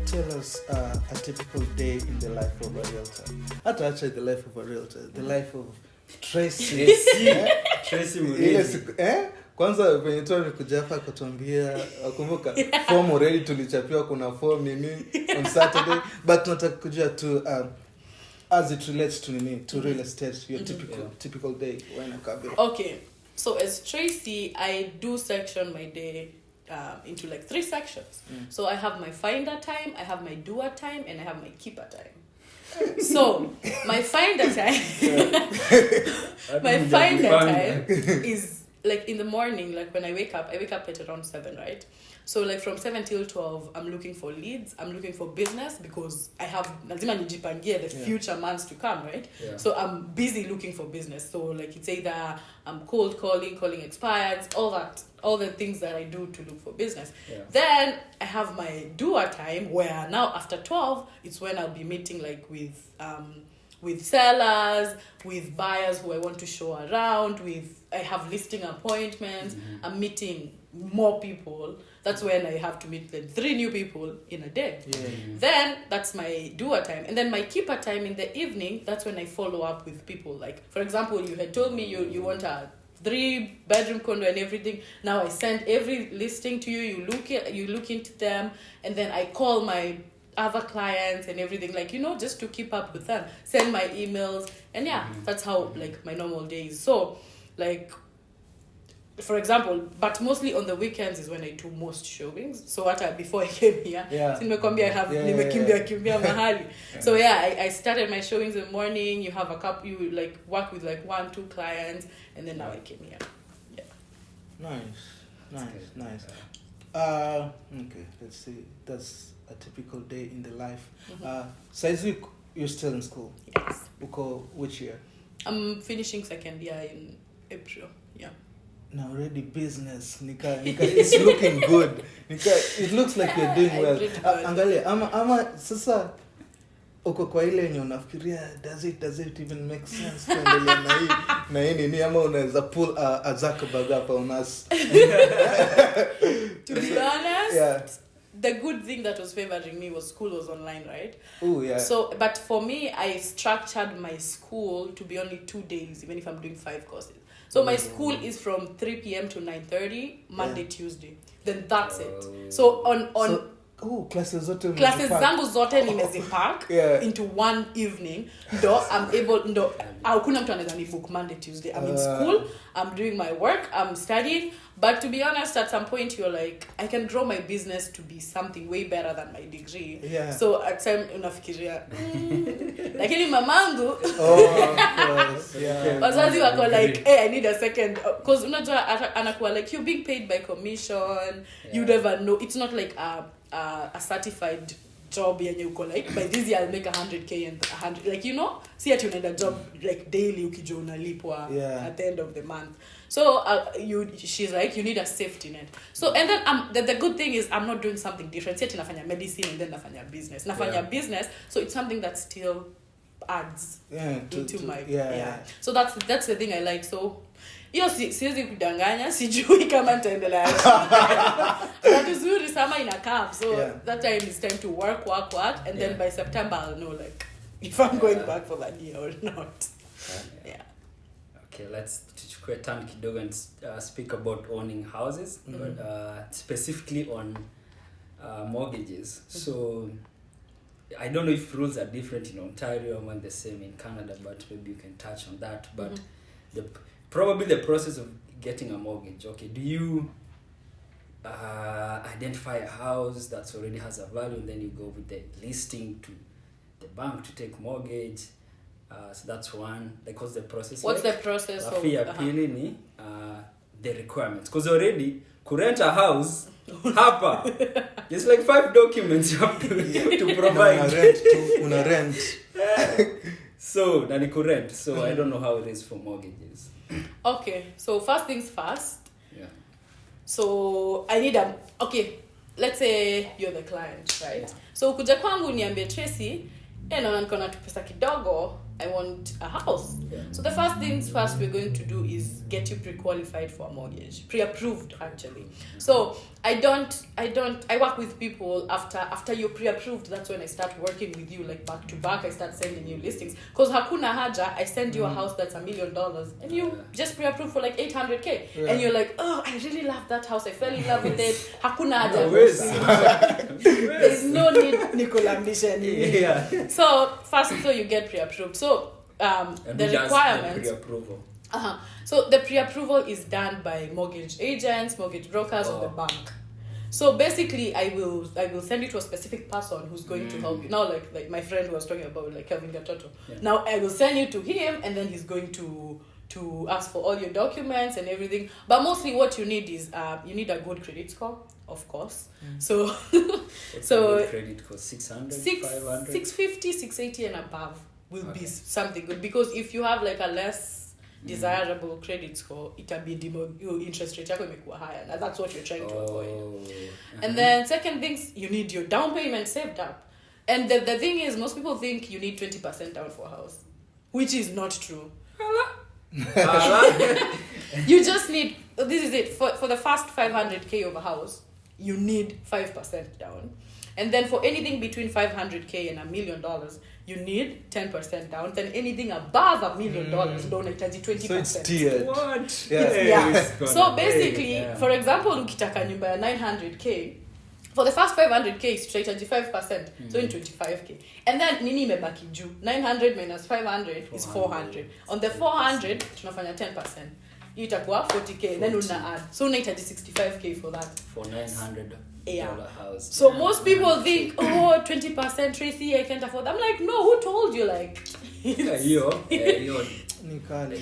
Tell us a typical day in the life of a realtor. Not actually the life of a realtor, the life of Tracy. Tracy Muriithi. Kwanza venye tu alikuja hapa kutuambia kumbuka form already tulichapiwa kuna form nini on Saturday, but nataka kujua tu as it relates to real estate, your typical day when I come. Okay. So as Tracy, I do section my day into like 3 sections. So I have my finder time, I have my doer time, and I have my keeper time. So my finder time is like in the morning, like when I wake up at around 7, right? So like from 7 till 12, I'm looking for leads, I'm looking for business, because I have lazima nijipangie the future months to come, right? Yeah. So I'm busy looking for business. So like it's either I'm cold calling expireds, all the things that I do to look for business. Yeah. Then I have my doer time, where now after 12, it's when I'll be meeting like with sellers, with buyers who I want to show around, I have listing appointments, I'm meeting more people. That's when I have to meet like 3 new people in a day. Then that's my doer time. And then my keeper time in the evening, that's when I follow up with people. Like, for example, you had told me you want a 3-bedroom condo and everything. Now I send every listing to you, you look into them, and then I call my other clients and everything, like, just to keep up with them, send my emails, and that's how like my normal days. So like, for example, but mostly on the weekends is when I do most showings. So before I came here, nimekwambia I have nimekimbia mahali. So I started my showings in the morning. You have a couple, you like work with like 1-2 clients, and then now I came here. Nice. Okay, let's see. That's a typical day in the life. Saizi, you're still in school? Yes. Which year? I'm finishing 2nd year in April. Yeah. Now already business. Nika, it's looking good. It looks like you're doing well. Angalia, ama sasa uko kwa ile yenye unafikiria, does it even make sense kuendelea na hii nini, ama unaweza pull a Zuckerberg up on us? To be honest, the good thing that was favoring me was school was online, right? Oh, yeah. So, but for me, I structured my school to be only 2 days, even if I'm doing 5 courses. So my school is from 3 p.m. to 9:30, Monday, Tuesday. Then that's it. So classes zangu zote nimezipack into one evening. Hakuna mtu anaweza ni book Monday, Tuesday. I'm in school, I'm doing my work, I'm studying. But to be honest, at some point you're like, I can grow my business to be something way better than my degree. Yeah. So at time unafikiria lakini mamangu wazazi wako like, hey, I need a second, because unajua anakuwa like, you're being paid by commission. You never know, it's not like a certified job yenye uko like, by this year I'll make 100k and 100, like, see at you need a job like daily ukijua unalipwa at the end of the month. So she's like, you need a safety net. So and then the good thing is I'm not doing something different. See, nafanya medicine and then nafanya business. Business, so it's something that still adds into my So that's the thing I like. So siwezi kudanganya, sijui kama nitaendelea. That is really summer in a camp. So that time is time to work, and then by September I'll know like if I'm going back for that year or not. Okay, let's tuchukue time kidogo and speak about owning houses, specifically on mortgages. So I don't know if rules are different in Ontario or the same in Canada, but maybe you can touch on that. But probably the process of getting a mortgage. Okay, do you identify a house that already has a value, and then you go with the listing to the bank to take mortgage? So that's one. Like, what's the process? What's the process of appealing the requirements, because already rent a house hapa it's like 5 documents you have to provide. Una rent. So na ni rent, so I don't know how it is for mortgages. Okay, so first things first. Yeah. So I need let's say you're the client, right? Yeah. So kuja kwangu niambie Tracy, naona niko na pesa kidogo, I want a house. Yeah. So the first things first we're going to do is get you pre-qualified for a mortgage, pre-approved actually. So I work with people after you're pre-approved. That's when I start working with you, like back to back. I start sending you listings, because hakuna haja I send you a house that's $1 million and you just pre-approved for like 800K, and you're like, oh, I really love that house, I fell in love with it. Hakuna haja. There's no need nikulambisha. Yeah. So first, so you get pre-approved. So the requirements. Pre-approval. So the pre-approval is done by mortgage agents, mortgage brokers, or the bank. So basically, I will send you to a specific person who's going to help you. Now, like my friend who was talking about, like Kevin Gatoto. Yeah. Now I will send you to him, and then he's going to ask for all your documents and everything. But mostly, what you need is you need a good credit score, of course. So so credit score 600, 500, 650, 680 and above will be something good, because if you have like a less desirable credit score, it'll be your interest rate yako imekuwa higher, and that's what you're trying to avoid. And then second things, you need your down payment saved up. And the thing is, most people think you need 20% down for a house, which is not true. You just need, this is it, for the first 500K of a house, you need 5% down. And then for anything between 500K and $1 million, you need 10% down. Then anything above $1 million, don't unahitaji 20%. So it's tiered. What? Yeah. So basically, for example, ukitaka nyumba ya 900K, for the first 500K, tutahitaji 5%, so in 25K. And then nini imebaki juu? 900 minus 500 is 400. On the 400, tunafanya 10%. Hiyo itakuwa 40K, then una add. So unahitaji 65K for that. For 900. House. So most people think, 20% Tracy, I can't afford that. I'm like, no, who told you? Like,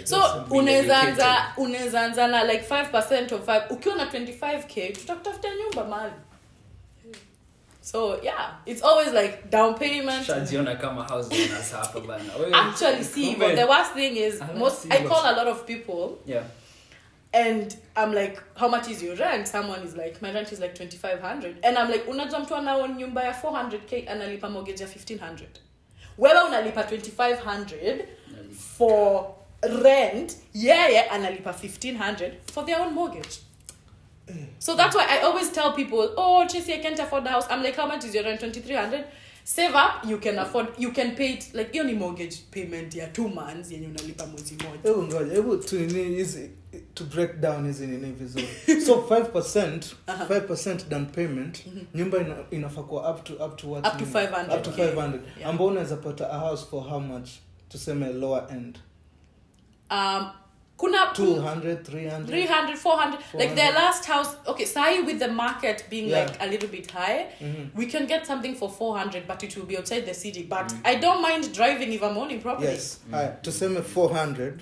so unaweza anza na like 5% of 5. Ukiwa na 25K, tutakutafuta nyumba mahali. So yeah, it's always like down payment. Shajiona kama house owners hapa bana. Actually, see, but the worst thing is I call a lot of people. Yeah. And I'm like, how much is your rent? Someone is like, my rent is like 2,500. And I'm like, unajua mtu ana nyumba ya 400K analipa mortgage ya 1,500. Wewe unalipa 2,500 for rent. Yeah, analipa 1,500 for their own mortgage. So that's why I always tell people, Tracy, I can't afford the house. I'm like, how much is your rent? 2,300. Save up, you can afford, you can pay it, like your mortgage payment ya 2 months yenye unalipa mwezi moja. Able to break down hizi nini vizuri. So 5% down payment, nyumba inafaa kuwa up to what? Up to 500. Up to 500. Yeah. Ambao unaweza pata a house for how much? Tuseme lower end. Kuna 200, 300, 400. 400. Like their last house, okay, say with the market being like a little bit high, we can get something for 400, but it will be outside the city. But I don't mind driving if I'm owning property. Yes, tuseme 400.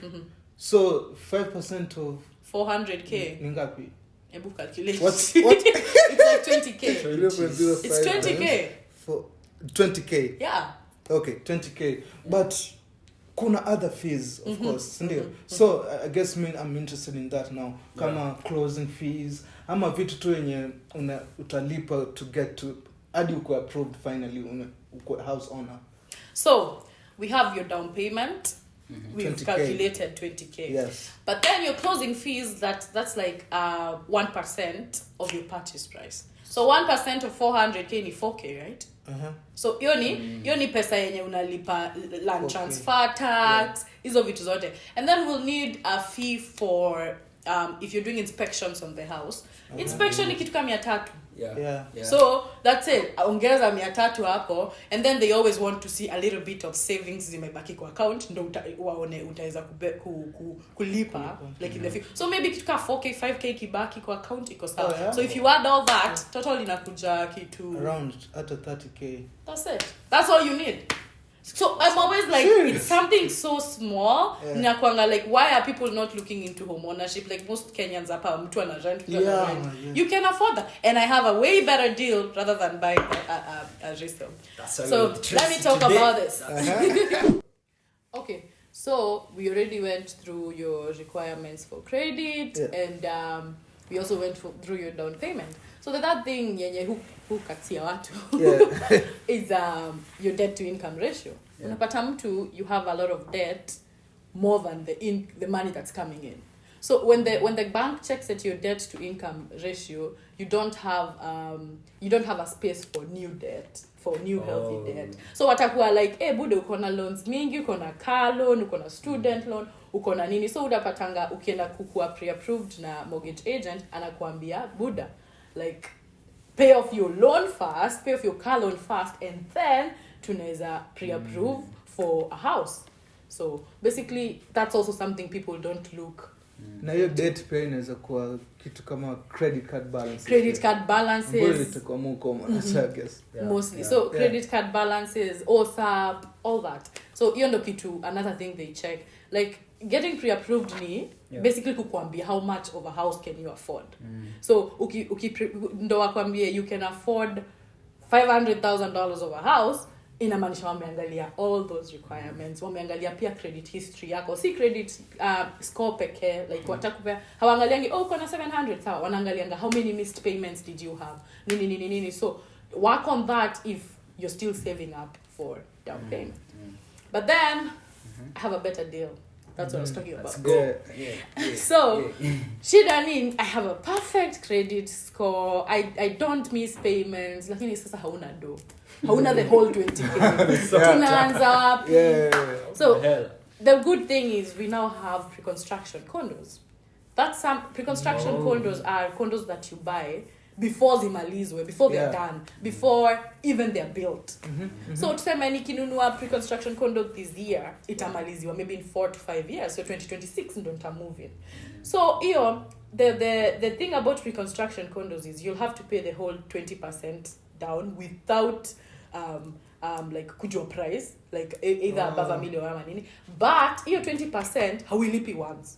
So 5% of 400K. Ningapi? Ebu calculate. What? It's like 20K. It's 20K. For 20K. Yeah. Okay, 20K. But kuna other fees, of course, ndio. So I guess I'm interested in that now. Kama closing fees, ama vitu tu yenye utalipa to get to hadi uko approved finally uko house owner. So we have your down payment. We've 20K. calculated 20K. Yes. But then your closing fees, that's like 1% of your purchase price. So 1% of 400K ni 4K, right? So hiyo ni pesa yenye unalipa land transfer tax, hizo vitu zote. And then we'll need a fee for if you're doing inspections on the house. Inspection ni kitu kama 300. Yeah. So that's it. Ongeza 300 hapo, and then they always want to see a little bit of savings zimebaki kwa account ndo waone utaweza kulipa like in the future. So maybe kitu kama 4K 5K kibaki kwa account iko sawa. So if you add all that, total inakuja kitu around at 30K. That's it. That's all you need. So I'm always like, it's something so small. Nakwanga like, why are people not looking into home ownership? Like most Kenyans hapa mtu ana rent, you can afford that, and I have a way better deal rather than buying a resale. So let me talk about this. Okay, so we already went through your requirements for credit, and we also went through your down payment. So the third thing yenye who katia watu is your debt to income ratio. Unapata mtu, you have a lot of debt more than the money that's coming in. So when the bank checks at your debt to income ratio, you don't have a space for new debt, for new healthy debt. So watakuwa like, bude uko na loans mingi, uko na car loan, uko na student loan, uko na nini. So udapatanga ukienda kukua pre-approved na mortgage agent, anakuambia buda, like, pay off your loan first, pay off your car loan first, and then tunaweza pre-approve for a house. So basically, that's also something people don't look. Na hiyo debt pay inaweza kuwa kitu kama credit card balances. Credit card balances. Itakuwa more common, I guess. Mostly. So credit card balances, OSAP, all that. So hiyo ndo kitu, another thing they check. Like, getting pre-approved ni basically kukwambia how much of a house can you afford. So ndo wakwambie you can afford $500,000 of a house, inamaanisha wameangalia all those requirements, wameangalia pia credit history yako, si credit score pekee, like watakupea hawaangaliangi uko na 700, sawa, wanaangalianga how many missed payments did you have, nini. So work on that if you're still saving up for down payment. But then I have a better deal. That's what I was talking about. Let's go. So, shida I have a perfect credit score. I don't miss payments. Lakini sasa hauna do. Hauna the whole 20k. Tunaanza wapi? So, the good thing is we now have pre-construction condos. That's some pre-construction condos are condos that you buy before zimalizwe, before they're done, before even they're built. So tuseme nikinunua pre-construction condo this year, itamaliziwa maybe in 4 to 5 years, so 2026 ndo nita-move in. So the thing about pre-construction condos is you'll have to pay the whole 20% down without like kujua price, like either above $1 million or nini, but hiyo 20% hauilipi once.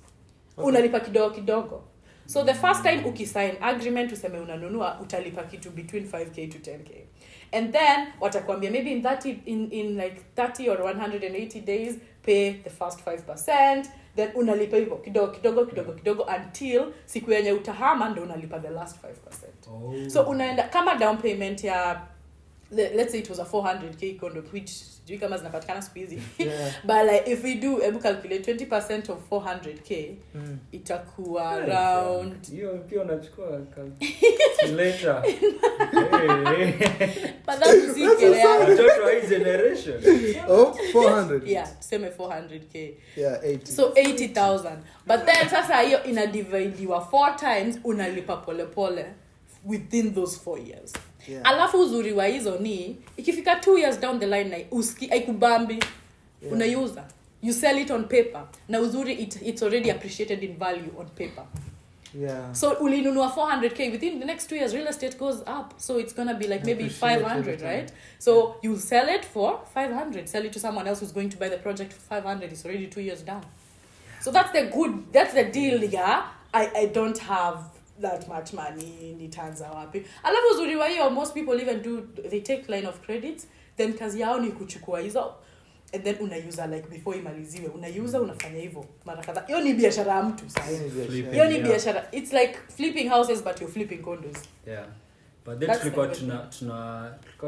Unalipa kidogo. So the first time ukisign agreement useme unanunua, utalipa kitu between 5k to 10k. And then watakwambia maybe in like 30 or 180 days pay the first 5%, then unalipa hivyo kidogo until siku yenye utahama ndo unalipa the last 5%. So unaenda kama down payment ya let's say it was a 400k condo, which sijui kama zinapatikana siku hizi. But like if we do calculate 20% of 400k, itakuwa around hiyo pia unachukua later. But that's high generation. 400. Yeah, same 400k. Yeah, 80. So 80,000. But then sasa hiyo ina dividiwa 4 times, unalipa pole within those 4 years. Alafu uzuri wa hizo ni ikifika 2 years down the line na haikubambi, unaiuza, you sell it on paper, na uzuri it's already appreciated in value on paper. So ulinunua 400k, within the next 2 years real estate goes up, so it's gonna be like maybe 500, right? So you sell it for 500, sell it to someone else who's going to buy the project for 500. It's already 2 years down. So that's the deal. I don't have that much money, nitaanza wapi. Alafu uzuri wa hiyo, most people even they take line of credit, then kazi yao ni kuchukua hizo, and then unauza like before imaliziwe, unafanya hivyo mara kadhaa. Hiyo ni biashara ya mtu sasa. Hiyo ni biashara. It's like flipping houses but you're flipping condos. Yeah. But then tulikuwa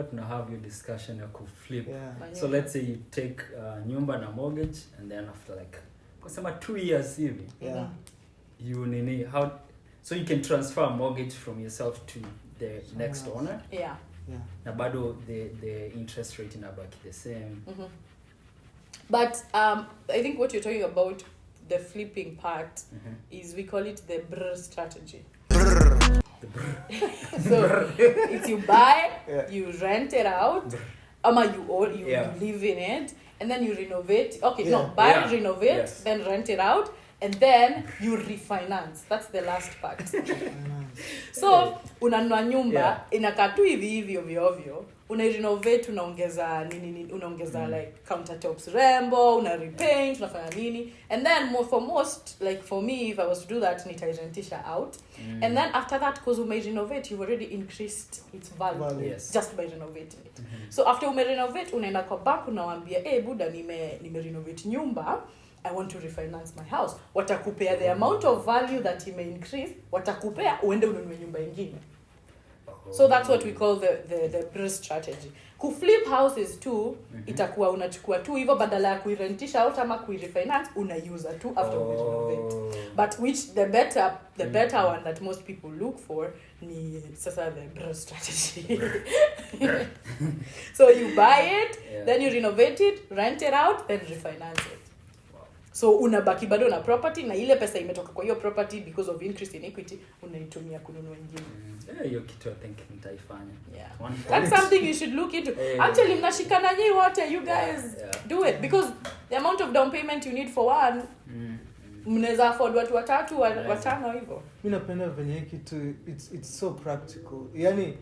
tuna have your discussion ya flip. So let's say you take nyumba na mortgage, and then after like kusema 2 years hivi, you nini, how so you can transfer a mortgage from yourself to the next owner. Na bado the interest rate inabaki the same. But I think what you're talking about, the flipping part, is we call it the BRRRR strategy. So if you buy, you rent it out, you live in it, and then you renovate. Buy, renovate, then rent it out, and then you refinance. That's the last part. So unanunua nyumba inakaa tu hivi ovyo, una renovate, unaongeza nini, unaongeza like countertops rembo, una repaint, unafanya nini, and then for most, like for me, if I was to do that, nitairentisha out, and then after that, because you may renovate, you've already increased its value. Yes. Just by renovating it. So after you renovate, unaenda kwa bank, unawaambia buda, nime renovate nyumba, I want to refinance my house. Watakupea the amount of value that you may increase, watakupea uende ununue nyumba ingine. So that's what we call the BRRRR strategy. Flip houses too, itakuwa unachukua tu hivyo badala ya kuirentisha out ama kuirefinance, unaiuza tu after renovate. But which the better one that most people look for ni sasa the BRRRR strategy. So you buy it, then you renovate it, rent it out, then refinance it. So unabaki bado na property na ile pesa imetoka kwa hiyo property because of increase in equity unaitumia kununua nyingine. Hiyo kitu I think nitaifanya. Yeah. That's something you should look into. Actually mnashikana nyinyi wote, you guys do it because the amount of down payment you need for one mnaweza afford watu watatu watano hivyo. Mimi napenda venye kitu it's so practical. Yani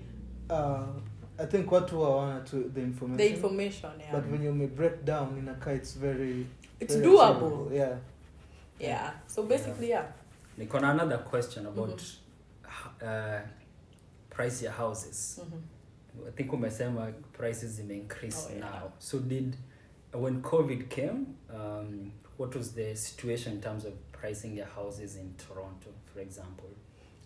I think watu hawana the information. The information, yeah. But when you break down inakaa it's very doable. Achievable. Yeah. So basically, yeah. Niko na another question about price ya houses. I think umesema prices increase now. So when COVID came, what was the situation in terms of pricing your houses in Toronto, for example?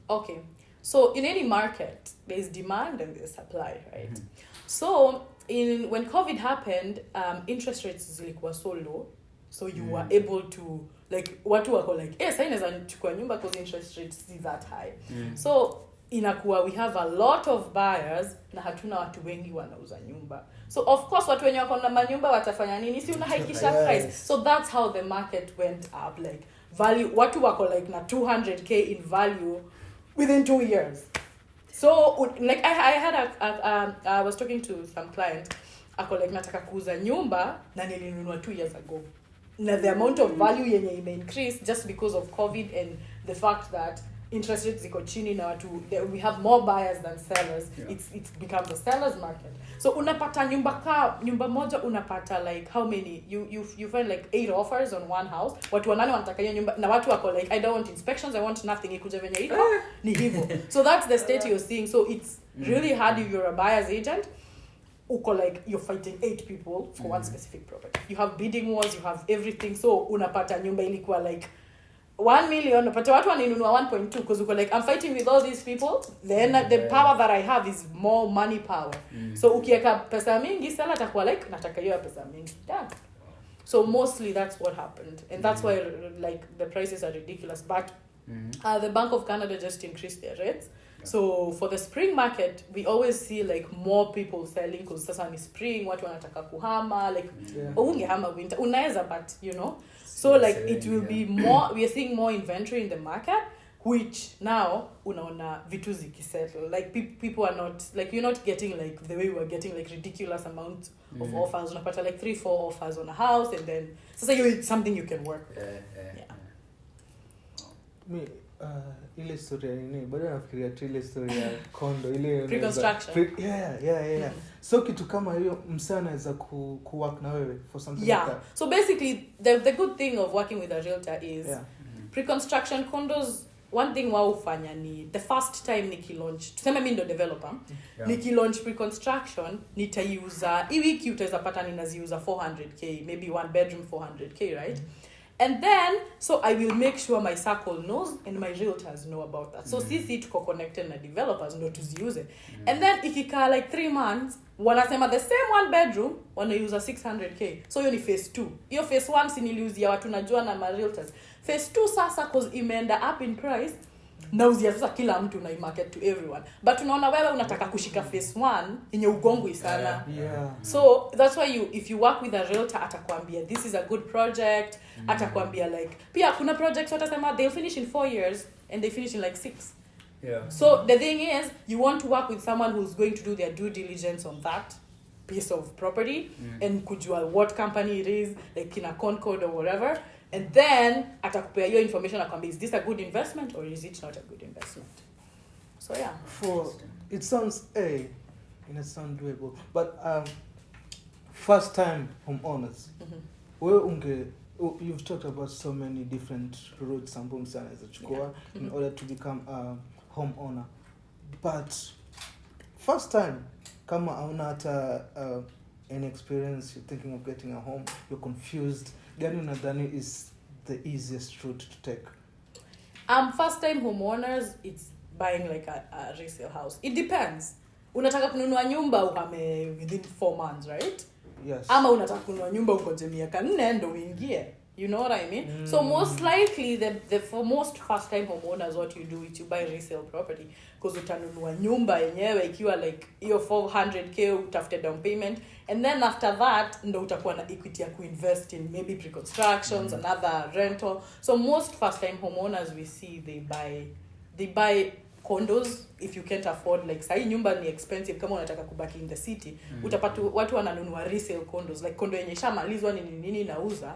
Okay. So in any market, there's demand and there's supply, right? So when COVID happened, interest rates zilikuwa so low. So you were able to, like, watu wako like, sasa inaweza nichukua nyumba because interest rates is that high. So inakuwa we have a lot of buyers na hatuna watu wengi wanauza nyumba. So of course watu wenye wako na manyumba watafanya nini? Si unahaikisha price. So that's how the market went up, like value, watu wako like na 200k in value within 2 years. So like I was talking to some clients, ako like nataka kuuza nyumba na nilinunua 2 years ago. Now the amount of value yenye ime increase just because of COVID and the fact that interest rates ziko chini na watu, we have more buyers than sellers. It's become the sellers market. So unapata nyumba moja unapata like how many you find like 8 offers on one house. Watu wanane wanataka hiyo nyumba na watu wako like I don't want inspections, I want nothing, ikuje venye iko ni hivyo. So that's the state you're seeing. So it's really hard if you're a buyer's agent. Uko like you're fighting 8 people for one specific property. You have bidding wars, you have everything. So unapata nyumba ilikuwa like 1 million, unapata watu waninunua 1.2 because uko like I'm fighting with all these people. Then the power that I have is more money power. So ukiweka pesa mingi, seller atakuwa like nataka hiyo pesa mingi. Done. So mostly that's what happened, and that's why like the prices are ridiculous. But the Bank of Canada just increased their rates. So for the spring market, we always see like more people selling because sasa ni spring, watu wanataka kuhama, like ungehama winter, unaweza, but you know. So like it will be more, we are seeing more inventory in the market, which now unaona vitu zikisettle. Like people are not, like you're not getting like the way we were getting like ridiculous amount of offers. Unapata like 3-4 offers on a house, and then sasa it's something you can work with. Me ile story nini bado nafikiria tu ile story ya condo ile pre-construction. So kitu kama hiyo msana anaweza work na wewe for something like that. So basically the good thing of working with a realtor is pre-construction condos, one thing wao ufanya ni the first time nikilaunch, tuseme mimi ndo developer, nikilaunch pre-construction nitaiuza hii wiki, utaweza pata ninaziuza 400k, maybe one bedroom 400k, right? And then, so I will make sure my circle knows and my realtors know about that. So sisi tuko connected na developers ndo tuziuze. And then ikikaa like 3 months, wanasema the same one bedroom, wanaiuza 600k. So hiyo ni phase 2. Hiyo phase 1 si niliuzia watu najua na my realtors. Phase 2 sasa cause imeenda up in price, nauzia sasa kila mtu na market to everyone. But unaona wewe unataka kushika phase 1 yenye ugongwi sana. So that's why if you work with a realtor atakwambia this is a good project, atakwambia like pia kuna projects watasema they'll finish in 4 years and they finish in like 6. So the thing is you want to work with someone who's going to do their due diligence on that piece of property and kujua what company it is, like kina Concord or whatever. And then atakupea your information akwambia is this a good investment or is it not a good investment. So yeah. It sounds doable, but first time homeowners, you've talked about so many different routes and booms in order to become a homeowner, but first time kama hauna hata any experience, you're thinking of getting a home, you're confused, gani unadhani is the easiest route to take? First time homeowners, it's buying like a resale house. It depends. Unataka kununua nyumba uhame within 4 months, right? Yes. Ama unataka kununua nyumba ukoje miaka 4 ndo uingie. You know what I mean? So most likely for most first time homeowners, what you do is you buy resale property, because utanunua nyumba yenyewe ikiwa like hiyo 400k utafute down payment, and then after that ndo utakuwa na equity ya kuinvest in maybe pre-constructions, another rental. So most first time homeowners we see they buy condos if you can't afford, like sahi nyumba ni expensive kama unataka kubaki in the city. Utapata watu wananunua resale condos, like condo yenye shamalizwa nini nauza.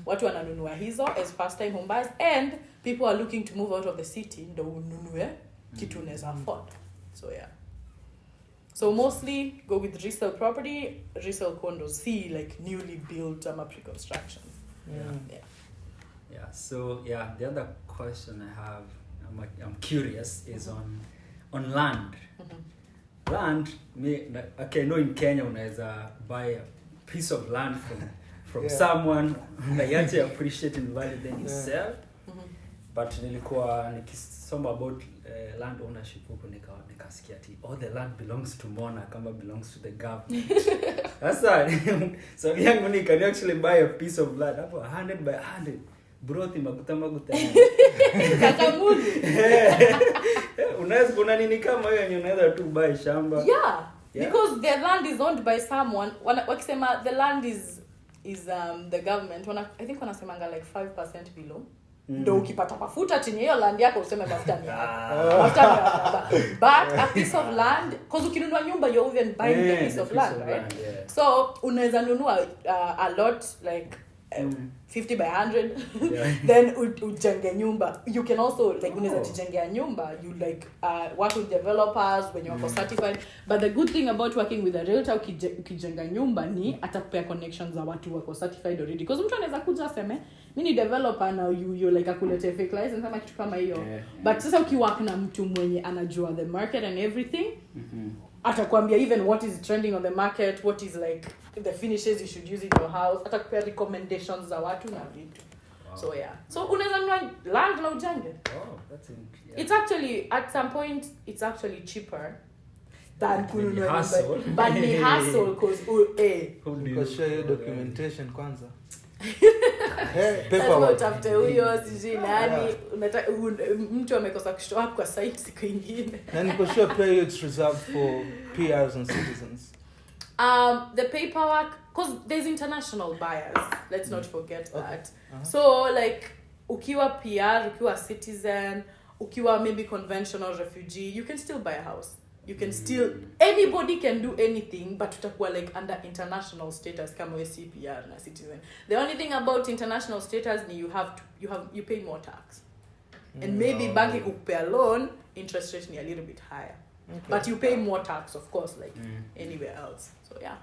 Watu wananunua hizo as first time home buyers, and people are looking to move out of the city ndo ununue kitu unaweza afford. So yeah. So mostly go with resale property, resale condos, see like newly built pre-construction. Yeah. So the other question I have, I'm curious, is on land. Land, okay, I know in Kenya unaweza buy a piece of land from someone that you actually appreciate in value, then you sell. But nilikuwa nikisoma about land ownership huko nikasikia ati all the land belongs to Mona kama belongs to the government. Sasa so yangu ni can you actually buy a piece of land hapo 100 by 100 broti maguta Kakamuni. Unaweza kuna nini kama hiyo yenye unaweza tu buy shamba? Yeah. Because the land is owned by someone. Wakisema the land is the government, I think wanasemanga like 5% below. Ndo ukipata mafuta chini hiyo land yako useme mafuta ni but a piece of land, because ukinunua nyumba you're even buying the piece of land, right? So unaweza nunua a lot like 50 by 100 then ujenge nyumba. You can also like unaweza tujengea nyumba, you like work with developers when you're certified. But the good thing about working with a realtor ukijenga nyumba ni atakupea connections za watu wako certified already, because mtu anaweza kuja aseme mimi ni developer na you like akulete fake license kama kitu kama hiyo. But sasa ukiwork na mtu mwenye anajua the market and everything, atakwambia even what is trending on the market, what is like the finishes you should use in your house, atakupea recommendations za watu na vitu. So yeah. So unaweza nunua land na ujenge. That's interesting. It's actually at some point it's actually cheaper than kununua nyumba. But ni hassle because share your documentation kwanza. Paperwork utafute huyo siji nani unataka mtu amekosa kushow up kwa site siku nyingine. Na niko sure pay it's reserved for PRs and citizens. The paperwork, because there's international buyers, let's not forget that. So like ukiwa PR, ukiwa citizen, ukiwa maybe conventional refugee, you can still buy a house. You can still, anybody can do anything, but utakuwa like under international status kama we CPR na citizen. The only thing about international status ni you pay more tax. And maybe bank ikukupea loan, interest rate ni a little bit higher. But you pay more tax, of course, like anywhere else. So yeah.